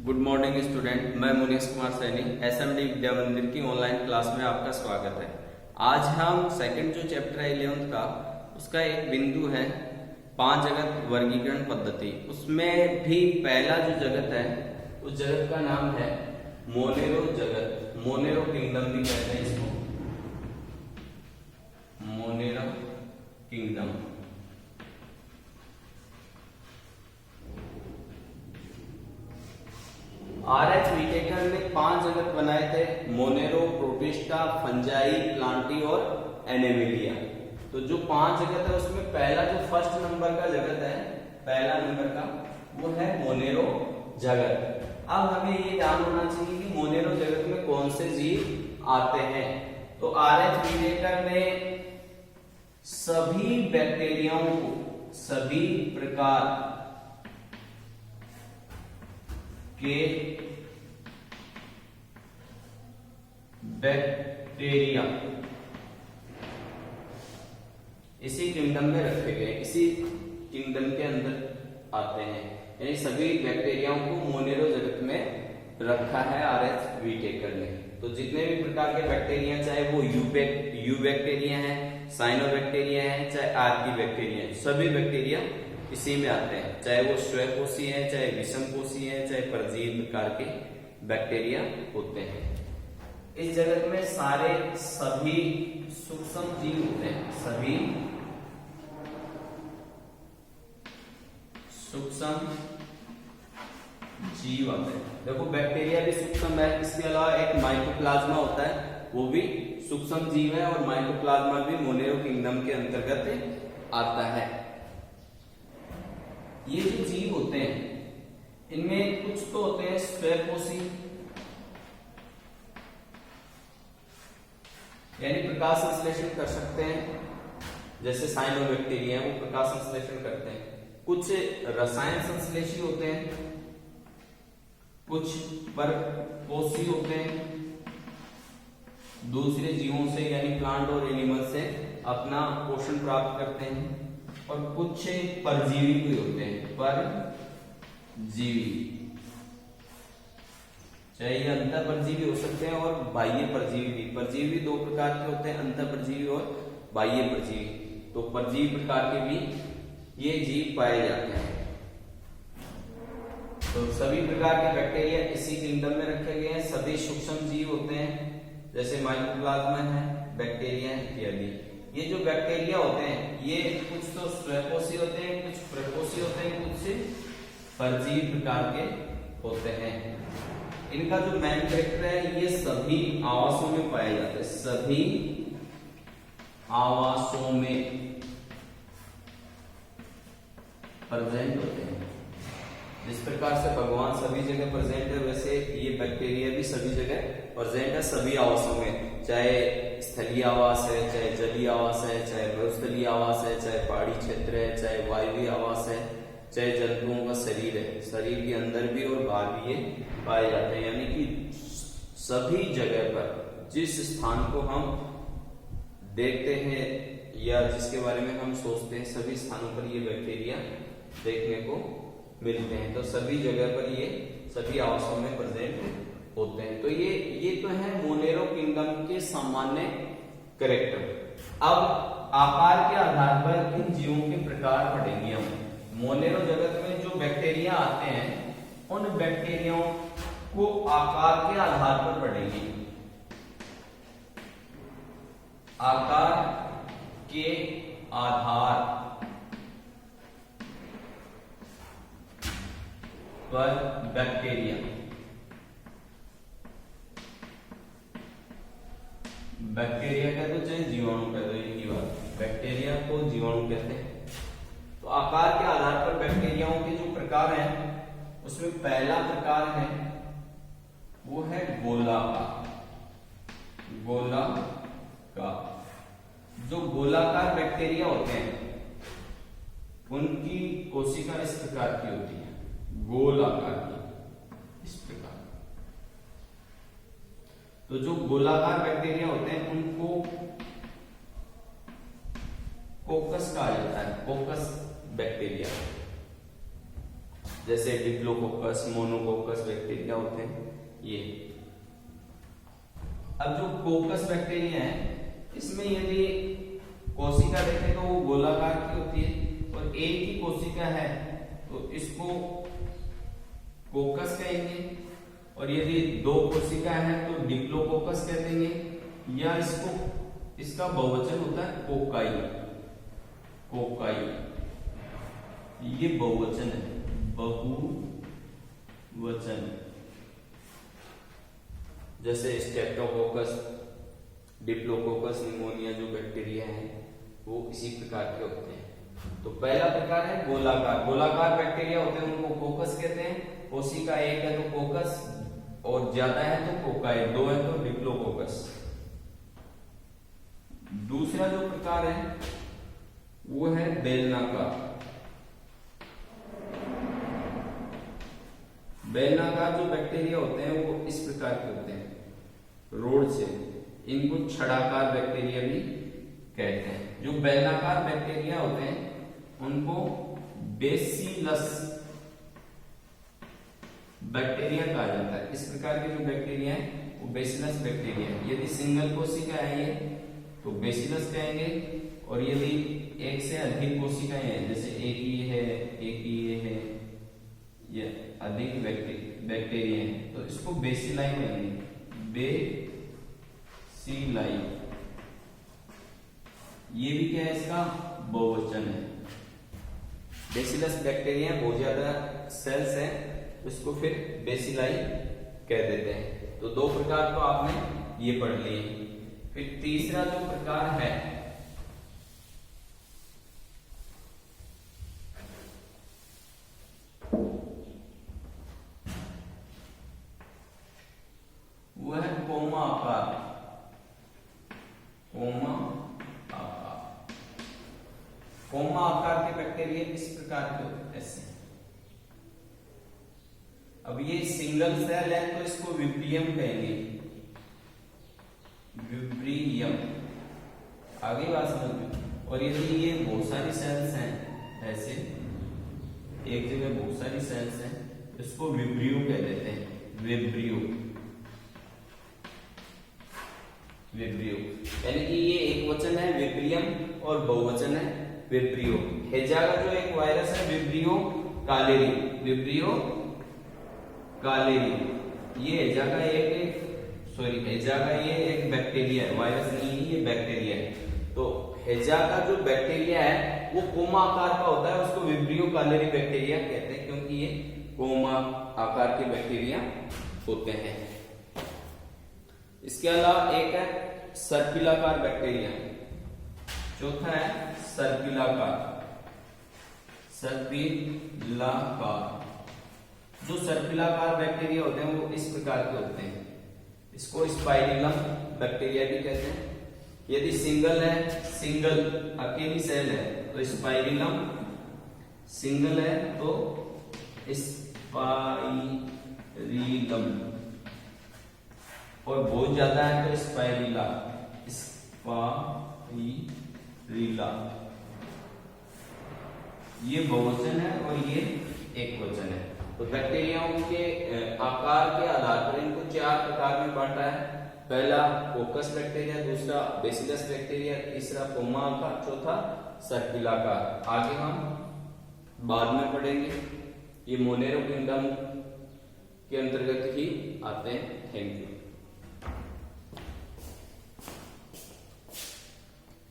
Good morning student, मैं Munish Kumar Saini SMD विद्या मंदिर की ऑनलाइन क्लास में आपका स्वागत है। आज हम सेकंड जो चैप्टर है 11th का, उसका एक बिंदु है 5 जगत वर्गीकरण पद्धति। उसमें भी पहला जो जगत है उस जगत का नाम है मोनेरो जगत। मोनेरो किंगडम भी कहते हैं इसको, मोनेरो किंगडम। आर.एच. व्हिटेकर ने 5 जगत बनाए थे, मोनेरो, प्रोटिस्टा, फंजाई, प्लांटी और एनेमिलिया। तो जो 5 जगत है उसमें पहला जो फर्स्ट नंबर का जगत है, पहला नंबर का, वो है मोनेरो जगत। अब हमें ये जान होना चाहिए कि मोनेरो जगत में कौन से जीव आते हैं। तो आर.एच. व्हिटेकर ने सभी बैक्टीरियाओं को, सभी प्रकार के बैक्टीरिया इसी किंगडम में रखे गए, इसी किंगडम के अंदर आते हैं। यानी सभी बैक्टीरियाओं को मोनेरो जगत में रखा है आर.एच. व्हिटेकर ने। तो जितने भी प्रकार के बैक्टीरिया, चाहे वो यू बैक्टीरिया हैं, साइनोबैक्टीरिया हैं, चाहे आर्की बैक्टीरिया हैं, सभी बैक्टीरिया इसी में आते हैं। चाहे वो स्वयंपोषी हैं, चाहे विषमपोषी हैं, चाहे परजीवी प्रकार के बैक्टीरिया होते हैं। इस जगत में सभी सूक्ष्म जीव होते हैं, सभी सूक्ष्म जीव आते हैं। देखो बैक्टीरिया भी सूक्ष्म है, इसके अलावा एक माइकोप्लाज्मा होता है, वो भी सूक्ष्म जीव है, और माइकोप्लाज्मा भी मोनेरो किंगडम के अंतर्गत आता है। ये जो जीव होते हैं इनमें कुछ तो होते हैं स्वयंपोषी, यानी प्रकाश संश्लेषण कर सकते हैं, जैसे साइनोबैक्टीरिया वो प्रकाश संश्लेषण करते हैं। कुछ रसायन संश्लेषी होते हैं, कुछ परपोषी होते हैं, दूसरे जीवों से यानी प्लांट और एनिमल से अपना पोषण प्राप्त करते हैं, और कुछ परजीवी भी होते हैं, परजीवी, चाहे ये अंतर परजीवी हो सकते हैं और बाह्य परजीवी भी। परजीवी 2 प्रकार के होते हैं, अंतर परजीवी और बाह्य परजीवी। तो परजीवी प्रकार के भी ये जीव पाए जाते हैं। तो सभी प्रकार के बैक्टीरिया इसी किंगडम में रखे गए हैं। सभी सूक्ष्म जीव होते हैं, जैसे माइकोप्लाज्मा है, बैक्टीरिया इत्यादि। ये जो बैक्टीरिया होते हैं ये कुछ तो स्वयंपोषी होते हैं, कुछ परपोषी होते हैं, कुछ परजीवी प्रकार के होते हैं। इनका जो मेन कैरेक्टर है, ये सभी आवासों में पाए जाते हैं, सभी आवासों में प्रेजेंट होते हैं। जिस प्रकार से भगवान सभी जगह प्रेजेंट है, वैसे ये बैक्टीरिया भी सभी जगह प्रेजेंट है, सभी आवासों में। चाहे स्थलीय आवास है, चाहे जलीय आवास है, चाहे बहुस्थलीय आवास है, चाहे पहाड़ी क्षेत्र है, चाहे वायवीय आवास है, चाहे जंतुओं का शरीर है, शरीर के अंदर भी और बाहर भी ये पाए जाते हैं। यानी कि सभी जगह पर जिस स्थान को हम देखते हैं या जिसके बारे में हम सोचते हैं, सभी स्थानों पर ये बैक्टीरिया देखने को मिलते हैं। तो सभी जगह पर ये सभी आवासों में प्रेजेंट होते हैं। तो ये तो है मोनेरो किंगडम के सामान्य कैरेक्टर। अब आकार के आधार पर इन जीवों के प्रकार पढ़ेंगे हम। मोनेरो जगत में जो बैक्टीरिया आते हैं उन बैक्टीरियाओं को आकार के आधार पर पढ़ेंगे। आकार के आधार पर बैक्टीरिया कहते हो चाहे जीवाणु कहते हो, एक ही बात। बैक्टीरिया को जीवाणु कहते हैं। तो आकार के आधार पर बैक्टीरियाओं के जो प्रकार हैं उसमें पहला प्रकार है वो है गोलाकार। जो गोलाकार बैक्टीरिया होते हैं उनकी कोशिका इस प्रकार की होती है, गोलाकार की, इस प्रकार। तो जो गोलाकार बैक्टीरिया होते हैं उनको कोकस कहा जाता है, कोकस बैक्टीरिया। जैसे डिप्लोकोकस, मोनोकोकस बैक्टीरिया होते हैं ये। अब जो कोकस बैक्टीरिया है इसमें यदि कोशिका देखें तो वो गोलाकार की होती है और एक ही कोशिका है तो इसको कोकस कहेंगे, और यदि दो कोशिका है तो डिप्लोकोकस कह देंगे, या इसका बहुवचन होता है कोकाई। कोकाई ये बहुवचन है, बहुवचन। जैसे स्टेप्टोकोकस, डिप्लोकोकस निमोनिया जो बैक्टीरिया है वो इसी प्रकार के होते हैं। तो पहला प्रकार है गोलाकार। गोलाकार बैक्टीरिया होते हैं उनको कोकस कहते हैं। कोशिका एक है तो कोकस, और ज्यादा है तो कोकाई, दो है तो डिप्लोकोकस। दूसरा जो प्रकार है वो है बेलनाकार। बेलनाकार जो बैक्टीरिया होते हैं वो इस प्रकार के होते हैं, रोड से। इनको छड़ाकार बैक्टीरिया भी कहते हैं। जो बेलनाकार बैक्टीरिया होते हैं उनको बेसिलस बैक्टीरिया कहा जाता है। इस प्रकार के जो बैक्टीरिया है वो बेसिलस बैक्टीरिया है। यदि सिंगल कोशिका है ये तो बेसिलस कहेंगे, और यदि एक से अधिक कोशिकाएं हैं, जैसे एक ये है, एक ये है, ये अधिक बैक्टीरिया है तो इसको बेसिलाई कहेंगे। बेसिलाई ये भी क्या है, इसका बहुवचन है। बेसिलस बैक्टीरिया बहुत ज्यादा सेल्स हैं तो इसको फिर बेसिलाई कह देते हैं। तो दो प्रकार तो आपने ये पढ़ लिए। फिर तीसरा जो प्रकार है वो है कोमा आकार। कोमा आकार, कोमा आकार के बैक्टीरिया इस प्रकार के होते हैं ऐसे। अब ये सिंगल सेल है तो इसको विब्रियम कहेंगे। विब्रियम, आगे बात समझ में। और यदि ये बहुत सारी सेल्स हैं ऐसे, एक जगह बहुत सारी सेल्स हैं, इसको विब्रियो कह देते हैं। विब्रियो, विब्रियो यानी कि ये एक वचन है विब्रियम और बहुवचन है विब्रियो। हेजा का जो एक वायरस है विब्रियो कालेरी, विब्रियो कालेरी, ये हेजा का ये एक बैक्टीरिया है, वायरस नहीं है, ये बैक्टीरिया है। तो हेजा का जो बैक्टीरिया है वो कोमा आकार का होता है, उसको विब्रियो कालेरी बैक्टीरिया कहते हैं, क्योंकि ये कोमा आकार के बैक्टीरिया होते हैं। इसके अलावा एक है सर्पिलाकार बैक्टीरिया, चौथा है सर्पिलाकार। सर्पिलाकार, जो सर्पिलाकार बैक्टीरिया होते हैं वो इस प्रकार के होते हैं। इसको स्पाइरिलम बैक्टीरिया भी कहते हैं। यदि सिंगल है, सिंगल अकेली सेल है तो स्पाइरिलम, सिंगल है तो स्पाइरिलम, और बहुत ज्यादा है तो स्पाइरिला। स्पाइरिला ये बहुवचन है और ये एक वचन है। तो बैक्टीरियाओं के आकार के आधार पर इनको चार प्रकार में बांटा है। पहला कोकस बैक्टीरिया, दूसरा बेसिलस बैक्टीरिया, तीसरा कोमा आकार, चौथा सर्पिलाकार। आगे हम बाद में पढ़ेंगे। ये मोनेरो किंगडम के अंतर्गत ही आते हैं। Thank you.